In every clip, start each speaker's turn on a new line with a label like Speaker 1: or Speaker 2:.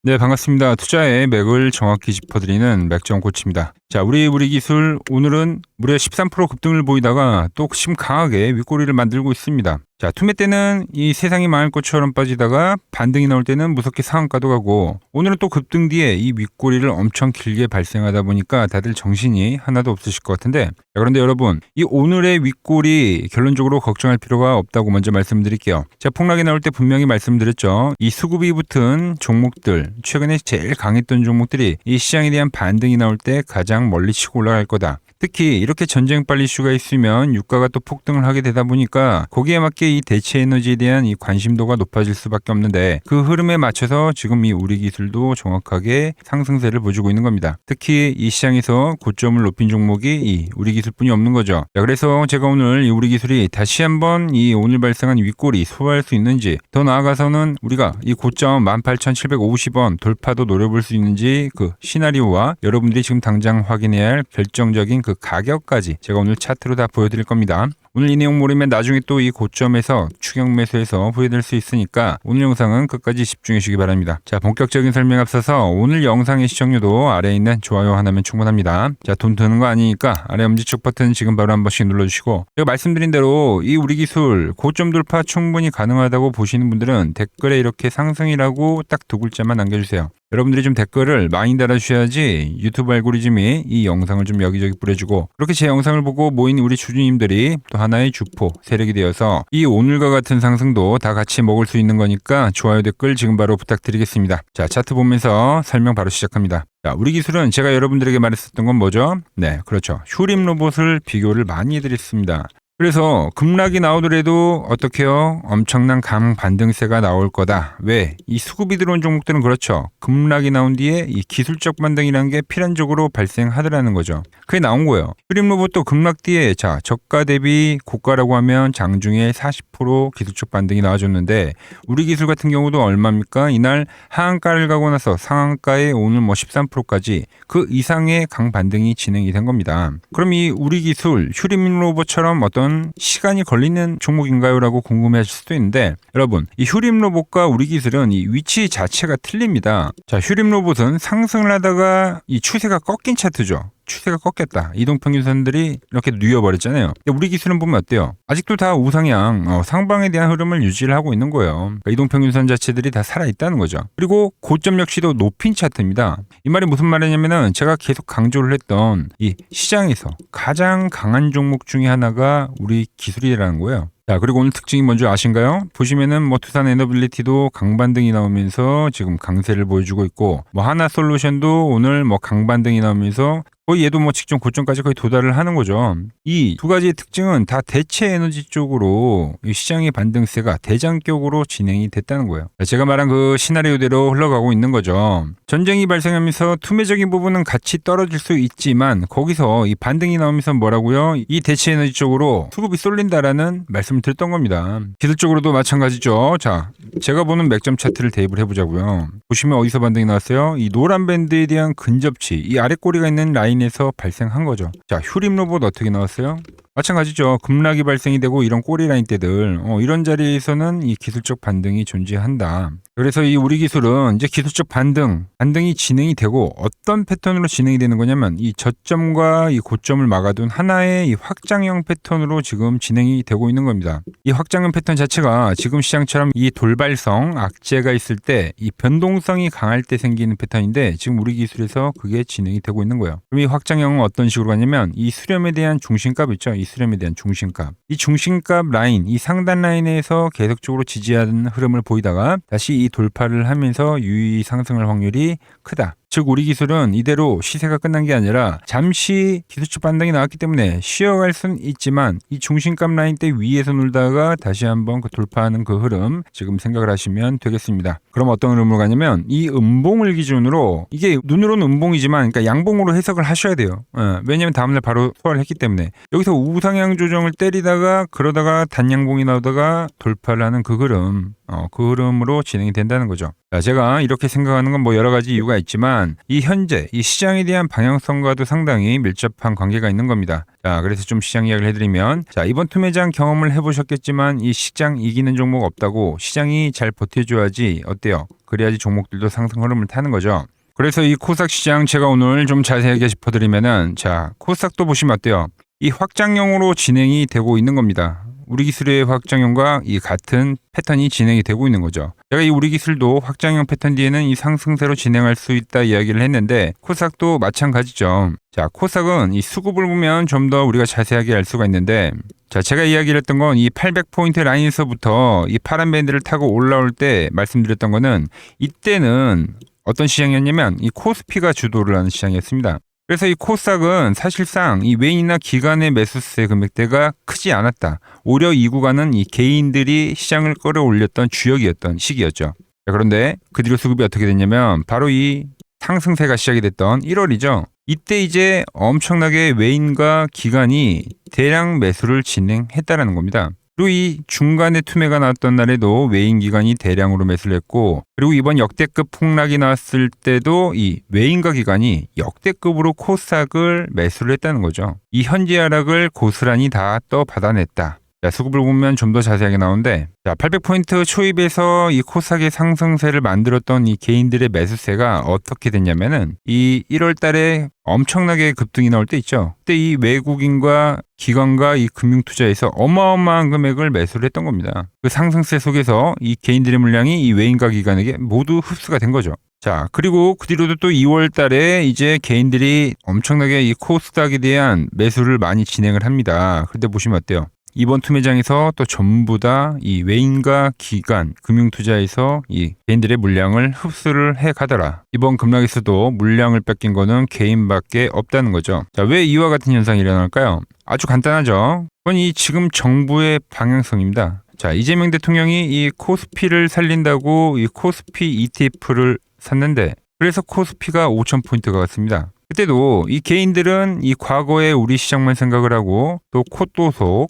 Speaker 1: 네, 반갑습니다. 투자의 맥을 정확히 짚어드리는 맥정 코치입니다. 자, 우리 기술 오늘은 무려 13% 급등을 보이다가 또 심 강하게 윗꼬리를 만들고 있습니다. 자, 투매 때는 이 세상이 망할 것처럼 빠지다가 반등이 나올 때는 무섭게 상한가도 가고, 오늘은 또 급등 뒤에 이 윗꼬리를 엄청 길게 발생하다 보니까 다들 정신이 하나도 없으실 것 같은데, 자, 그런데 여러분, 이 오늘의 윗꼬리 결론적으로 걱정할 필요가 없다고 먼저 말씀드릴게요. 자, 폭락이 나올 때 분명히 말씀드렸죠. 이 수급이 붙은 종목들, 최근에 제일 강했던 종목들이 이 시장에 대한 반등이 나올 때 가장 멀리 치고 올라갈 거다. 특히 이렇게 전쟁발 이슈가 있으면 유가가 또 폭등을 하게 되다 보니까 거기에 맞게 이 대체 에너지에 대한 이 관심도가 높아질 수밖에 없는데, 그 흐름에 맞춰서 지금 이 우리 기술도 정확하게 상승세를 보여주고 있는 겁니다. 특히 이 시장에서 고점을 높인 종목이 이 우리 기술뿐이 없는 거죠. 자, 그래서 제가 오늘 이 우리 기술이 다시 한번 이 오늘 발생한 윗꼬리 소화할 수 있는지, 더 나아가서는 우리가 이 고점 18,750원 돌파도 노려볼 수 있는지, 그 시나리오와 여러분들이 지금 당장 확인해야 할 결정적인 그 가격까지 제가 오늘 차트로 다 보여드릴 겁니다. 오늘 이 내용 모르면 나중에 또 이 고점에서 추격 매수해서 후회될 수 있으니까 오늘 영상은 끝까지 집중해 주시기 바랍니다. 자, 본격적인 설명 앞서서 오늘 영상의 시청률도 아래에 있는 좋아요 하나면 충분합니다. 자, 돈 드는 거 아니니까 아래 엄지척 버튼 지금 바로 한 번씩 눌러주시고, 제가 말씀드린 대로 이 우리 기술 고점 돌파 충분히 가능하다고 보시는 분들은 댓글에 이렇게 상승이라고 딱 두 글자만 남겨주세요. 여러분들이 좀 댓글을 많이 달아주셔야지 유튜브 알고리즘이 이 영상을 좀 여기저기 뿌려주고, 그렇게 제 영상을 보고 모인 우리 주주님들이 또 하나의 주포 세력이 되어서 이 오늘과 같은 상승도 다 같이 먹을 수 있는 거니까 좋아요 댓글 지금 바로 부탁드리겠습니다. 자, 차트 보면서 설명 바로 시작합니다. 자, 우리 기술은 제가 여러분들에게 말했었던 건 뭐죠? 네, 그렇죠. 휴림 로봇을 비교를 많이 해드렸습니다. 그래서 급락이 나오더라도 어떻게요? 엄청난 강반등세가 나올 거다. 왜? 이 수급이 들어온 종목들은 그렇죠. 급락이 나온 뒤에 이 기술적 반등이라는 게 필연적으로 발생하더라는 거죠. 그게 나온 거예요. 휴림 로봇도 급락 뒤에 자, 저가 대비 고가라고 하면 장중에 40% 기술적 반등이 나와줬는데, 우리 기술 같은 경우도 얼마입니까? 이날 하한가를 가고 나서 상한가에 오늘 뭐 13%까지 그 이상의 강반등이 진행이 된 겁니다. 그럼 이 우리 기술 휴림 로봇처럼 어떤 시간이 걸리는 종목인가요? 라고 궁금해하실 수도 있는데, 여러분, 이 휴림 로봇과 우리 기술은 이 위치 자체가 틀립니다. 자, 휴림 로봇은 상승을 하다가 이 추세가 꺾인 차트죠. 추세가 꺾였다. 이동평균선들이 이렇게 누워버렸잖아요. 근데 우리 기술은 보면 어때요? 아직도 다 우상향, 상방에 대한 흐름을 유지를 하고 있는 거예요. 그러니까 이동평균선 자체들이 다 살아있다는 거죠. 그리고 고점 역시도 높인 차트입니다. 이 말이 무슨 말이냐면은, 제가 계속 강조를 했던 이 시장에서 가장 강한 종목 중에 하나가 우리 기술이라는 거예요. 자, 그리고 오늘 특징이 뭔지 아신가요? 보시면은 뭐 두산 에너빌리티도 강반등이 나오면서 지금 강세를 보여주고 있고, 뭐 하나솔루션도 오늘 뭐 강반등이 나오면서 거의 얘도 뭐 직전 고점까지 거의 도달을 하는 거죠. 이 두 가지의 특징은 다 대체 에너지 쪽으로 이 시장의 반등세가 대장격으로 진행이 됐다는 거예요. 제가 말한 그 시나리오대로 흘러가고 있는 거죠. 전쟁이 발생하면서 투매적인 부분은 같이 떨어질 수 있지만, 거기서 이 반등이 나오면서 뭐라고요? 이 대체 에너지 쪽으로 수급이 쏠린다라는 말씀을 드렸던 겁니다. 기술적으로도 마찬가지죠. 자, 제가 보는 맥점 차트를 대입을 해보자고요. 보시면 어디서 반등이 나왔어요? 이 노란 밴드에 대한 근접치, 이 아래 꼬리가 있는 라인에서 발생한 거죠. 자, 휴림 로봇 어떻게 나왔어요? 마찬가지죠. 급락이 발생이 되고 이런 꼬리 라인 때들, 이런 자리에서는 이 기술적 반등이 존재한다. 그래서 이 우리 기술은 이제 기술적 반등이 진행이 되고, 어떤 패턴으로 진행이 되는 거냐면, 이 저점과 이 고점을 막아둔 하나의 이 확장형 패턴으로 지금 진행이 되고 있는 겁니다. 이 확장형 패턴 자체가 지금 시장처럼 이 돌발성 악재가 있을 때, 이 변동성이 강할 때 생기는 패턴인데, 지금 우리 기술에서 그게 진행이 되고 있는 거예요. 그럼 이 확장형은 어떤 식으로 가냐면, 이 수렴에 대한 중심값 있죠. 이 수렴에 대한 중심값. 이 중심값 라인, 이 상단 라인에서 계속적으로 지지하는 흐름을 보이다가 다시 이 돌파를 하면서 유의 상승할 확률이 크다. 즉, 우리 기술은 이대로 시세가 끝난 게 아니라 잠시 기술적 반등이 나왔기 때문에 쉬어갈 수는 있지만, 이 중심값 라인 때 위에서 놀다가 다시 한번 그 돌파하는 그 흐름 지금 생각을 하시면 되겠습니다. 그럼 어떤 흐름으로 가냐면, 이 음봉을 기준으로, 이게 눈으로는 음봉이지만 그러니까 양봉으로 해석을 하셔야 돼요. 왜냐면 다음날 바로 소화를 했기 때문에. 여기서 우상향 조정을 때리다가 그러다가 단양봉이 나오다가 돌파를 하는 그 흐름, 그 흐름으로 진행이 된다는 거죠. 자, 제가 이렇게 생각하는 건 뭐 여러 가지 이유가 있지만 이 현재 이 시장에 대한 방향성과도 상당히 밀접한 관계가 있는 겁니다. 자, 그래서 좀 시장 이야기를 해드리면, 자, 이번 투매장 경험을 해보셨겠지만 이 시장 이기는 종목 없다고, 시장이 잘 버텨줘야지 어때요? 그래야지 종목들도 상승 흐름을 타는 거죠. 그래서 이 코스닥 시장 제가 오늘 좀 자세하게 짚어드리면은, 자, 코스닥도 보시면 어때요? 이 확장형으로 진행이 되고 있는 겁니다. 우리 기술의 확장형과 이 같은 패턴이 진행이 되고 있는 거죠. 제가 이 우리 기술도 확장형 패턴 뒤에는 이 상승세로 진행할 수 있다 이야기를 했는데, 코스닥도 마찬가지죠. 자, 코스닥은 이 수급을 보면 좀 더 우리가 자세하게 알 수가 있는데, 자, 제가 이야기를 했던 건 이 800포인트 라인에서부터 이 파란 밴드를 타고 올라올 때 말씀드렸던 거는, 이때는 어떤 시장이었냐면 이 코스피가 주도를 하는 시장이었습니다. 그래서 이 코스닥은 사실상 이 외인이나 기관의 매수세 금액대가 크지 않았다. 오히려 이 구간은 이 개인들이 시장을 끌어올렸던 주역이었던 시기였죠. 자, 그런데 그 뒤로 수급이 어떻게 됐냐면 바로 이 상승세가 시작이 됐던 1월이죠. 이때 이제 엄청나게 외인과 기관이 대량 매수를 진행했다라는 겁니다. 그리고 이 중간에 투매가 나왔던 날에도 외인 기관이 대량으로 매수를 했고, 그리고 이번 역대급 폭락이 나왔을 때도 이 외인과 기관이 역대급으로 코스닥을 매수를 했다는 거죠. 이 현재 하락을 고스란히 다 또 받아냈다. 자, 수급을 보면 좀 더 자세하게 나오는데, 자, 800포인트 초입에서 이 코스닥의 상승세를 만들었던 이 개인들의 매수세가 어떻게 됐냐면은, 이 1월 달에 엄청나게 급등이 나올 때 있죠. 그때 이 외국인과 기관과 이 금융투자에서 어마어마한 금액을 매수를 했던 겁니다. 그 상승세 속에서 이 개인들의 물량이 이 외인과 기관에게 모두 흡수가 된 거죠. 자, 그리고 그 뒤로도 또 2월 달에 이제 개인들이 엄청나게 이 코스닥에 대한 매수를 많이 진행을 합니다. 그런데 보시면 어때요? 이번 투매장에서 또 전부 다 이 외인과 기관, 금융투자에서 이 개인들의 물량을 흡수를 해 가더라. 이번 급락에서도 물량을 뺏긴 거는 개인밖에 없다는 거죠. 자, 왜 이와 같은 현상이 일어날까요? 아주 간단하죠. 그건 이 지금 정부의 방향성입니다. 자, 이재명 대통령이 이 코스피를 살린다고 이 코스피 ETF를 샀는데, 그래서 코스피가 5,000포인트가 갔습니다. 그때도 이 개인들은 이 과거에 우리 시장만 생각을 하고 또 코또속,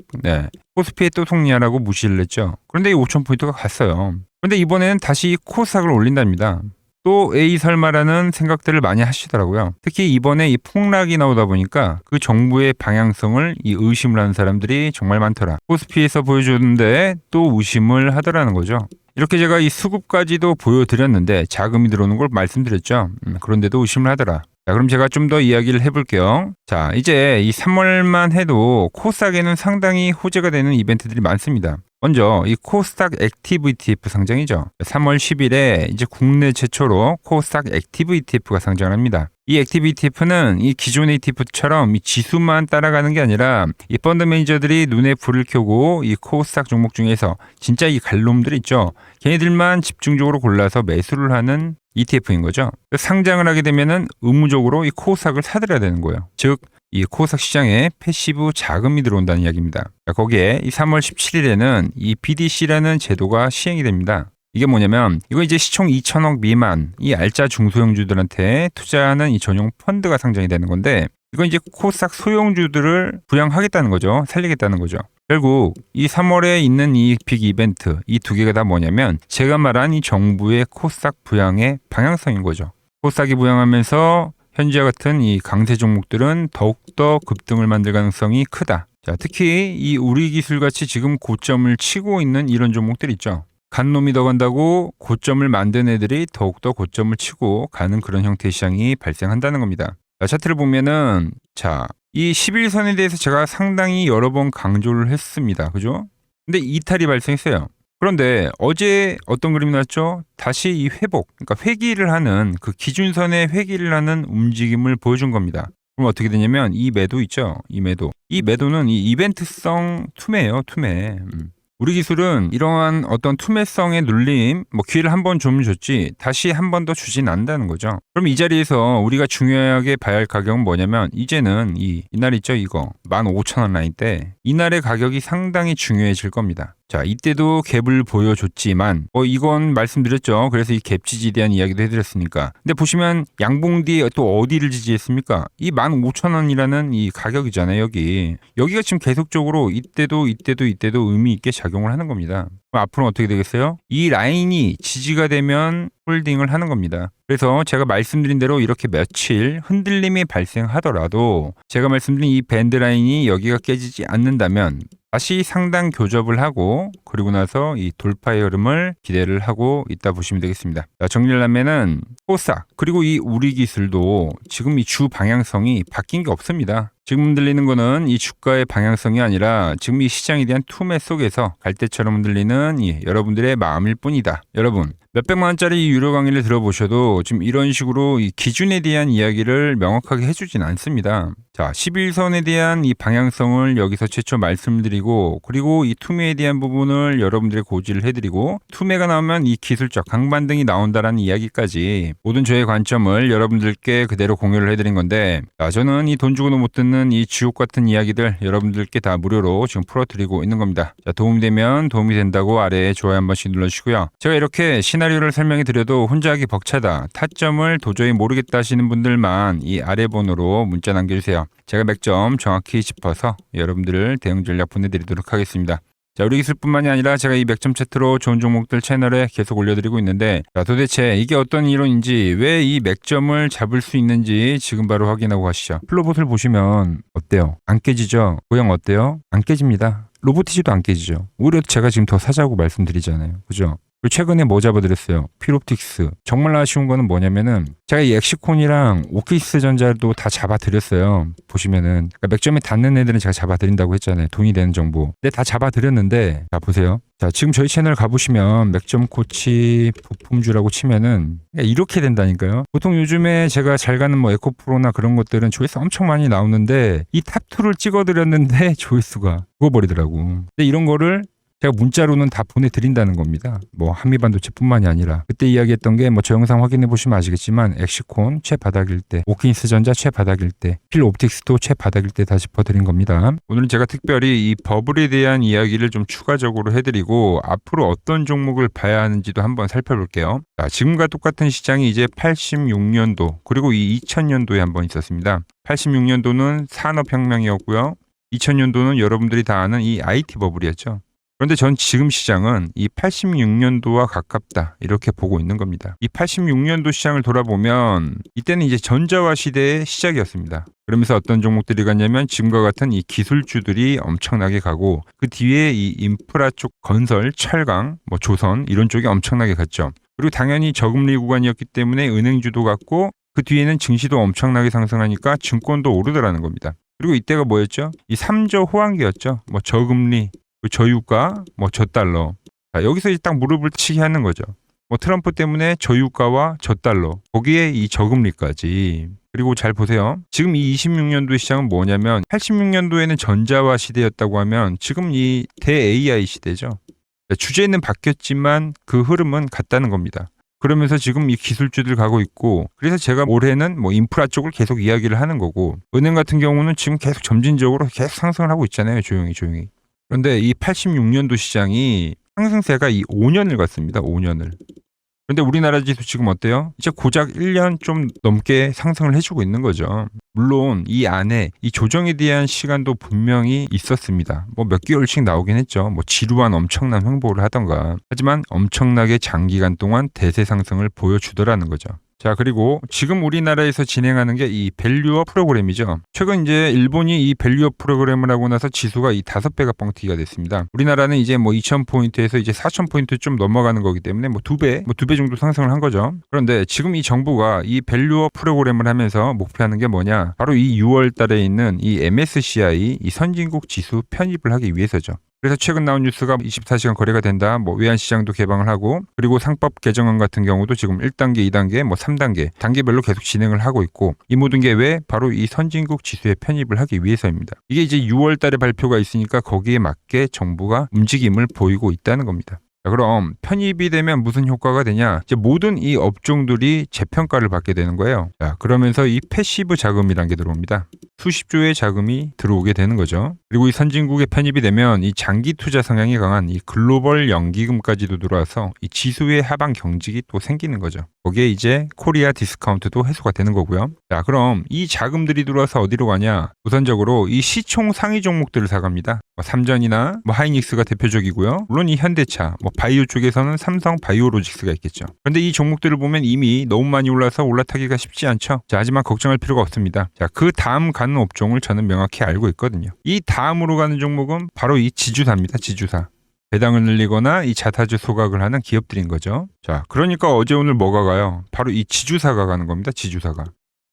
Speaker 1: 코스피의 또 속리하라고 무시를 했죠. 그런데 이 5,000포인트가 갔어요. 그런데 이번에는 다시 코스닥을 올린답니다. 또 에이 설마라는 생각들을 많이 하시더라고요. 특히 이번에 이 폭락이 나오다 보니까 그 정부의 방향성을 이 의심을 하는 사람들이 정말 많더라. 코스피에서 보여줬는데 또 의심을 하더라는 거죠. 이렇게 제가 이 수급까지도 보여드렸는데 자금이 들어오는 걸 말씀드렸죠. 그런데도 의심을 하더라. 자, 그럼 제가 좀 더 이야기를 해볼게요. 자, 이제 이 3월만 해도 코스닥에는 상당히 호재가 되는 이벤트들이 많습니다. 먼저 이 코스닥 액티브 ETF 상장이죠. 3월 10일에 이제 국내 최초로 코스닥 액티브 ETF가 상장합니다. 이 액티브 ETF는 이 기존의 ETF처럼 이 지수만 따라가는 게 아니라 이 펀드 매니저들이 눈에 불을 켜고 이 코스닥 종목 중에서 진짜 이 갈놈들 있죠. 걔네들만 집중적으로 골라서 매수를 하는 ETF인 거죠. 상장을 하게 되면은 의무적으로 이 코스닥을 사들여야 되는 거예요. 즉, 이 코스닥 시장에 패시브 자금이 들어온다는 이야기입니다. 거기에 이 3월 17일에는 이 BDC라는 제도가 시행이 됩니다. 이게 뭐냐면, 이거 이제 시총 2천억 미만 이 알짜 중소형주들한테 투자하는 이 전용 펀드가 상장이 되는 건데, 이건 이제 코스닥 소형주들을 부양하겠다는 거죠. 살리겠다는 거죠. 결국 이 3월에 있는 이 빅 이벤트, 이 두 개가 다 뭐냐면 제가 말한 이 정부의 코스닥 부양의 방향성인 거죠. 코스닥이 부양하면서 현재와 같은 이 강세 종목들은 더욱더 급등을 만들 가능성이 크다. 자, 특히 이 우리 기술같이 지금 고점을 치고 있는 이런 종목들 있죠. 간 놈이 더 간다고 고점을 만든 애들이 더욱더 고점을 치고 가는 그런 형태의 시장이 발생한다는 겁니다. 자, 차트를 보면은, 자, 이 11선에 대해서 제가 상당히 여러 번 강조를 했습니다. 그죠? 근데 이탈이 발생했어요. 그런데 어제 어떤 그림이 나왔죠? 다시 이 회복, 그러니까 회귀를 하는 그 기준선의 회귀를 하는 움직임을 보여준 겁니다. 그럼 어떻게 되냐면 이 매도 있죠? 이 매도는 이 이벤트성 투매예요, 투매. 우리 기술은 이러한 어떤 투매성의 눌림, 기회를 한 번 좀 줬지 다시 한 번 더 주진 않는다는 거죠. 그럼 이 자리에서 우리가 중요하게 봐야 할 가격은 뭐냐면, 이제는 이날 있죠, 이거 15,000원 라인 때 이날의 가격이 상당히 중요해질 겁니다. 자, 이때도 갭을 보여줬지만 이건 말씀드렸죠. 그래서 이 갭 지지에 대한 이야기도 해드렸으니까. 근데 보시면 양봉 뒤에 또 어디를 지지했습니까? 이 15,000원이라는 이 가격이잖아요. 여기가 지금 계속적으로 이때도 의미 있게 작용을 하는 겁니다. 그럼 앞으로 어떻게 되겠어요? 이 라인이 지지가 되면 홀딩을 하는 겁니다. 그래서 제가 말씀드린 대로 이렇게 며칠 흔들림이 발생하더라도 제가 말씀드린 이 밴드 라인이 여기가 깨지지 않는다면 다시 상단 교접을 하고 그리고 나서 이 돌파의 흐름을 기대를 하고 있다 보시면 되겠습니다. 자, 정리를 하면은 코스닥 그리고 이 우리 기술도 지금 이 주 방향성이 바뀐 게 없습니다. 지금 흔들리는 거는 이 주가의 방향성이 아니라 지금 이 시장에 대한 투매 속에서 갈대처럼 흔들리는 여러분들의 마음일 뿐이다. 여러분 몇백만 원짜리 유료 강의를 들어보셔도 지금 이런 식으로 이 기준에 대한 이야기를 명확하게 해주진 않습니다. 자, 11선에 대한 이 방향성을 여기서 최초 말씀드리고 그리고 이 투매에 대한 부분을 여러분들의 고지를 해드리고 투매가 나오면 이 기술적 강반등이 나온다라는 이야기까지 모든 저의 관점을 여러분들께 그대로 공유를 해드린 건데 자, 저는 이 돈 주고도 못 듣는 이 지옥 같은 이야기들 여러분들께 다 무료로 지금 풀어드리고 있는 겁니다. 자, 도움이 되면 도움이 된다고 아래에 좋아요 한 번씩 눌러주시고요. 제가 이렇게 시나리오를 설명해 드려도 혼자 하기 벅차다, 타점을 도저히 모르겠다 하시는 분들만 이 아래 번호로 문자 남겨주세요. 제가 맥점 정확히 짚어서 여러분들을 대응 전략 보내드리도록 하겠습니다. 자, 우리 기술뿐만이 아니라 제가 이 맥점 차트로 좋은 종목들 채널에 계속 올려드리고 있는데 자, 도대체 이게 어떤 이론인지 왜 이 맥점을 잡을 수 있는지 지금 바로 확인하고 가시죠. 플로봇을 보시면 어때요? 안 깨지죠? 모양 어때요? 안 깨집니다. 로보티지도 안 깨지죠. 오히려 제가 지금 더 사자고 말씀드리잖아요. 그죠? 최근에 뭐 잡아드렸어요? 필옵틱스. 정말 아쉬운 거는 뭐냐면은 제가 이 엑시콘이랑 오키스 전자도 다 잡아드렸어요. 보시면은 그러니까 맥점에 닿는 애들은 제가 잡아드린다고 했잖아요. 돈이 되는 정보. 근데 다 잡아드렸는데 자 보세요. 자 지금 저희 채널 가보시면 맥점 코치 부품주라고 치면은 이렇게 된다니까요. 보통 요즘에 제가 잘 가는 뭐 에코프로나 그런 것들은 조회수 엄청 많이 나오는데 이 탑2를 찍어드렸는데 조회수가 죽어버리더라고. 근데 이런 거를 제가 문자로는 다 보내드린다는 겁니다. 뭐 한미반도체뿐만이 아니라 그때 이야기했던 게 뭐 저 영상 확인해 보시면 아시겠지만 엑시콘 최바닥일 때, 오킨스 전자 최바닥일 때, 필옵틱스도 최바닥일 때 다 짚어드린 겁니다. 오늘은 제가 특별히 이 버블에 대한 이야기를 좀 추가적으로 해드리고 앞으로 어떤 종목을 봐야 하는지도 한번 살펴볼게요. 자, 지금과 똑같은 시장이 이제 86년도 그리고 이 2000년도에 한번 있었습니다. 86년도는 산업혁명이었고요. 2000년도는 여러분들이 다 아는 이 IT 버블이었죠. 그런데 전 지금 시장은 이 86년도와 가깝다 이렇게 보고 있는 겁니다. 이 86년도 시장을 돌아보면 이때는 이제 전자화 시대의 시작이었습니다. 그러면서 어떤 종목들이 갔냐면 지금과 같은 이 기술주들이 엄청나게 가고 그 뒤에 이 인프라 쪽 건설, 철강, 뭐 조선 이런 쪽이 엄청나게 갔죠. 그리고 당연히 저금리 구간이었기 때문에 은행주도 갔고 그 뒤에는 증시도 엄청나게 상승하니까 증권도 오르더라는 겁니다. 그리고 이때가 뭐였죠? 이 3조 호황기였죠. 뭐 저금리, 저유가, 뭐 저달러. 자, 여기서 이제 딱 무릎을 치게 하는 거죠. 뭐 트럼프 때문에 저유가와 저달러, 거기에 이 저금리까지. 그리고 잘 보세요. 지금 이 26년도 시장은 뭐냐면 86년도에는 전자화 시대였다고 하면 지금 이 대-AI 시대죠. 주제는 바뀌었지만 그 흐름은 같다는 겁니다. 그러면서 지금 이 기술주들 가고 있고 그래서 제가 올해는 뭐 인프라 쪽을 계속 이야기를 하는 거고 은행 같은 경우는 지금 계속 점진적으로 계속 상승을 하고 있잖아요. 조용히. 그런데 이 86년도 시장이 상승세가 이 5년을 갔습니다. 5년을. 그런데 우리나라 지수 지금 어때요? 이제 고작 1년 좀 넘게 상승을 해주고 있는 거죠. 물론 이 안에 이 조정에 대한 시간도 분명히 있었습니다. 뭐 몇 개월씩 나오긴 했죠. 뭐 지루한 엄청난 횡보를 하던가. 하지만 엄청나게 장기간 동안 대세 상승을 보여주더라는 거죠. 자, 그리고 지금 우리나라에서 진행하는 게 이 밸류업 프로그램이죠. 최근 이제 일본이 이 밸류업 프로그램을 하고 나서 지수가 이 5배가 뻥튀기가 됐습니다. 우리나라는 이제 뭐 2000포인트에서 이제 4000포인트 좀 넘어가는 거기 때문에 뭐 2배 정도 상승을 한 거죠. 그런데 지금 이 정부가 이 밸류업 프로그램을 하면서 목표하는 게 뭐냐? 바로 이 6월 달에 있는 이 MSCI 이 선진국 지수 편입을 하기 위해서죠. 그래서 최근 나온 뉴스가 24시간 거래가 된다. 뭐 외환시장도 개방을 하고 그리고 상법 개정안 같은 경우도 지금 1단계, 2단계, 뭐 3단계 단계별로 계속 진행을 하고 있고 이 모든 게 왜? 바로 이 선진국 지수에 편입을 하기 위해서입니다. 이게 이제 6월 달에 발표가 있으니까 거기에 맞게 정부가 움직임을 보이고 있다는 겁니다. 자, 그럼 편입이 되면 무슨 효과가 되냐? 이제 모든 이 업종들이 재평가를 받게 되는 거예요. 자, 그러면서 이 패시브 자금이라는 게 들어옵니다. 수십 조의 자금이 들어오게 되는 거죠. 그리고 이 선진국에 편입이 되면 이 장기 투자 성향이 강한 이 글로벌 연기금까지도 들어와서 이 지수의 하방 경직이 또 생기는 거죠. 거기에 이제 코리아 디스카운트도 해소가 되는 거고요. 자, 그럼 이 자금들이 들어와서 어디로 가냐? 우선적으로 이 시총 상위 종목들을 사갑니다. 삼전이나 하이닉스가 대표적이고요. 물론 이 현대차, 바이오 쪽에서는 삼성 바이오로직스가 있겠죠. 그런데 이 종목들을 보면 이미 너무 많이 올라서 올라타기가 쉽지 않죠. 자, 하지만 걱정할 필요가 없습니다. 자, 그 다음 가는 업종을 저는 명확히 알고 있거든요. 이 다음으로 가는 종목은 바로 이 지주사입니다. 지주사. 배당을 늘리거나 이 자타주 소각을 하는 기업들인 거죠. 자, 그러니까 어제 오늘 뭐가 가요? 바로 이 지주사가 가는 겁니다. 지주사가.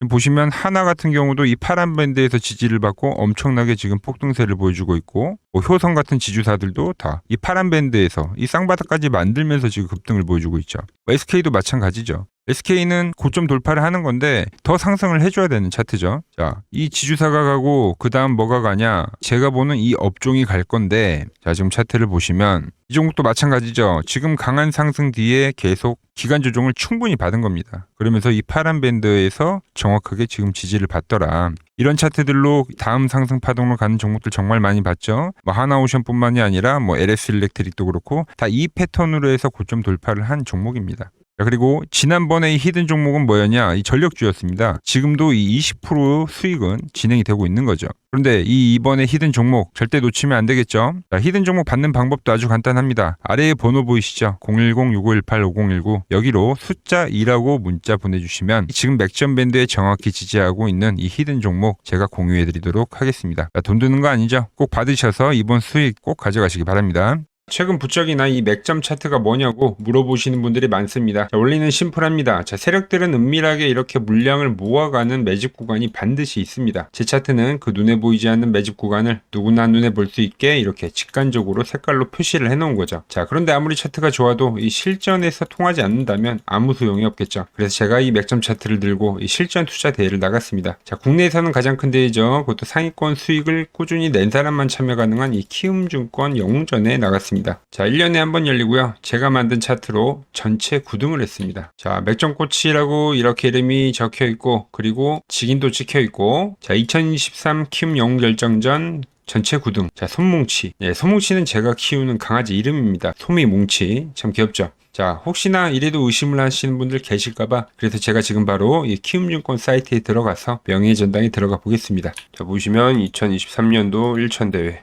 Speaker 1: 보시면 하나 같은 경우도 이 파란 밴드에서 지지를 받고 엄청나게 지금 폭등세를 보여주고 있고, 효성 같은 지주사들도 다 이 파란 밴드에서 이 쌍바닥까지 만들면서 지금 급등을 보여주고 있죠. SK도 마찬가지죠. SK는 고점 돌파를 하는 건데 더 상승을 해줘야 되는 차트죠. 자, 이 지주사가 가고 그 다음 뭐가 가냐? 제가 보는 이 업종이 갈 건데, 자, 지금 차트를 보시면 이 종목도 마찬가지죠. 지금 강한 상승 뒤에 계속 기간 조정을 충분히 받은 겁니다. 그러면서 이 파란 밴드에서 정확하게 지금 지지를 받더라. 이런 차트들로 다음 상승 파동으로 가는 종목들 정말 많이 봤죠. 하나오션뿐만이 아니라 LS 일렉트릭도 그렇고 다 이 패턴으로 해서 고점 돌파를 한 종목입니다. 그리고 지난번에 이 히든 종목은 뭐였냐? 이 전력주였습니다. 지금도 이 20% 수익은 진행이 되고 있는 거죠. 그런데 이번에 히든 종목 절대 놓치면 안 되겠죠? 자, 히든 종목 받는 방법도 아주 간단합니다. 아래에 번호 보이시죠? 010-6518-5019 여기로 숫자 2라고 문자 보내주시면 지금 맥점 밴드에 정확히 지지하고 있는 이 히든 종목 제가 공유해드리도록 하겠습니다. 자, 돈 드는 거 아니죠? 꼭 받으셔서 이번 수익 꼭 가져가시기 바랍니다. 최근 부쩍이나 이 맥점 차트가 뭐냐고 물어보시는 분들이 많습니다. 자, 원리는 심플합니다. 자, 세력들은 은밀하게 이렇게 물량을 모아가는 매집 구간이 반드시 있습니다. 제 차트는 그 눈에 보이지 않는 매집 구간을 누구나 눈에 볼 수 있게 이렇게 직관적으로 색깔로 표시를 해놓은 거죠. 자, 그런데 아무리 차트가 좋아도 이 실전에서 통하지 않는다면 아무 소용이 없겠죠. 그래서 제가 이 맥점 차트를 들고 이 실전 투자 대회를 나갔습니다. 자, 국내에서는 가장 큰 대회죠. 그것도 상위권 수익을 꾸준히 낸 사람만 참여 가능한 이 키움증권 영웅전에 나갔습니다. 자, 1년에 한 번 열리고요. 제가 만든 차트로 전체 9등을 했습니다. 자, 맥점꼬치라고 이렇게 이름이 적혀 있고, 그리고 직인도 찍혀 있고, 자, 2023 키움 영웅 결정전 전체 9등. 자, 손뭉치. 예, 손뭉치는 제가 키우는 강아지 이름입니다. 소미뭉치. 참 귀엽죠? 자, 혹시나 이래도 의심을 하시는 분들 계실까봐 그래서 제가 지금 바로 이 키움증권 사이트에 들어가서 명예의 전당에 들어가 보겠습니다. 자, 보시면 2023년도 1천대회.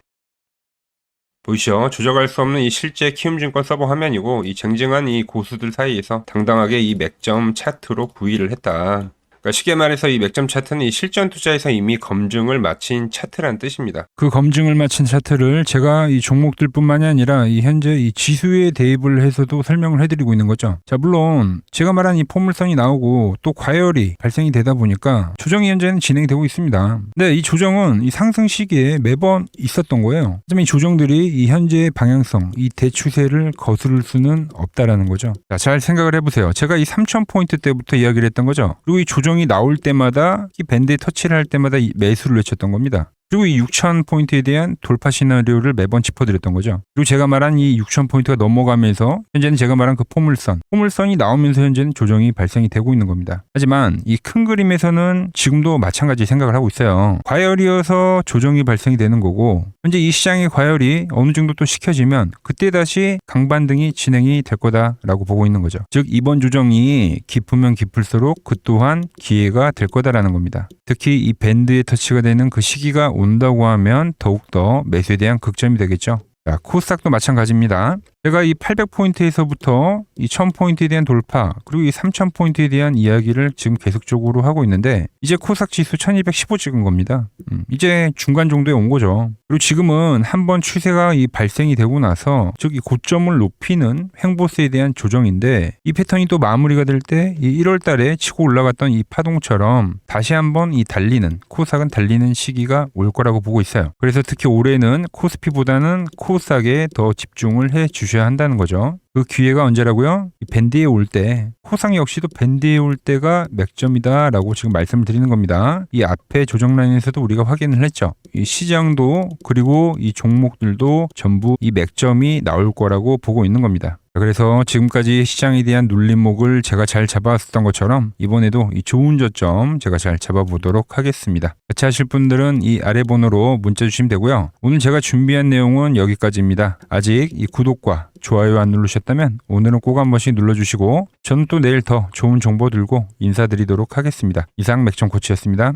Speaker 1: 보이시죠? 조작할 수 없는 이 실제 키움증권 서버 화면이고, 이 쟁쟁한 이 고수들 사이에서 당당하게 이 맥점 차트로 구의를 했다. 그러니까 쉽게 말해서 이 맥점 차트는 이 실전 투자에서 이미 검증을 마친 차트란 뜻입니다. 그 검증을 마친 차트를 제가 이 종목들뿐만이 아니라 이 현재 이 지수에 대입을 해서도 설명을 해드리고 있는 거죠. 자, 물론 제가 말한 이 포물선이 나오고 또 과열이 발생이 되다 보니까 조정이 현재는 진행이 되고 있습니다. 근데 이 조정은 이 상승 시기에 매번 있었던 거예요. 하지만 이 조정들이 이 현재의 방향성, 이 대추세를 거스를 수는 없다라는 거죠. 자, 잘 생각을 해보세요. 제가 이 3,000포인트 때부터 이야기를 했던 거죠. 그리고 이 조정이 나올 때마다 이 밴드에 터치를 할 때마다 이 매수를 외쳤던 겁니다. 그리고 이 6,000포인트에 대한 돌파 시나리오를 매번 짚어드렸던 거죠. 그리고 제가 말한 이 6,000포인트가 넘어가면서 현재는 제가 말한 그 포물선이 나오면서 현재는 조정이 발생이 되고 있는 겁니다. 하지만 이 큰 그림에서는 지금도 마찬가지 생각을 하고 있어요. 과열이어서 조정이 발생이 되는 거고, 현재 이 시장의 과열이 어느 정도 또 식혀지면 그때 다시 강반등이 진행이 될 거다라고 보고 있는 거죠. 즉 이번 조정이 깊으면 깊을수록 그 또한 기회가 될 거다라는 겁니다. 특히 이 밴드에 터치가 되는 그 시기가 온다고 하면 더욱더 매수에 대한 극점이 되겠죠. 자, 코스닥도 마찬가지입니다. 제가 이 800포인트에서부터 이 1000포인트에 대한 돌파, 그리고 이 3000포인트에 대한 이야기를 지금 계속적으로 하고 있는데, 이제 코스닥 지수 1215 찍은 겁니다. 이제 중간 정도에 온 거죠. 그리고 지금은 한번 추세가 이 발생이 되고 나서, 즉 이 고점을 높이는 횡보세에 대한 조정인데, 이 패턴이 또 마무리가 될 때 이 1월 달에 치고 올라갔던 이 파동처럼 다시 한번 이 코스닥은 달리는 시기가 올 거라고 보고 있어요. 그래서 특히 올해는 코스피보다는 코스닥에 더 집중을 해 주셔야 한다는 거죠. 그 기회가 언제라고요? 밴드에 올 때, 코스닥 역시도 밴드에 올 때가 맥점이다 라고 지금 말씀을 드리는 겁니다. 이 앞에 조정 라인에서도 우리가 확인을 했죠. 이 시장도 그리고 이 종목들도 전부 이 맥점이 나올 거라고 보고 있는 겁니다. 그래서 지금까지 시장에 대한 눌림목을 제가 잘 잡아왔었던 것처럼 이번에도 이 좋은 저점 제가 잘 잡아보도록 하겠습니다. 같이 하실 분들은 이 아래 번호로 문자 주시면 되고요. 오늘 제가 준비한 내용은 여기까지입니다. 아직 이 구독과 좋아요 안 누르셨다면 오늘은 꼭 한 번씩 눌러주시고 저는 또 내일 더 좋은 정보 들고 인사드리도록 하겠습니다. 이상 맥정코치였습니다.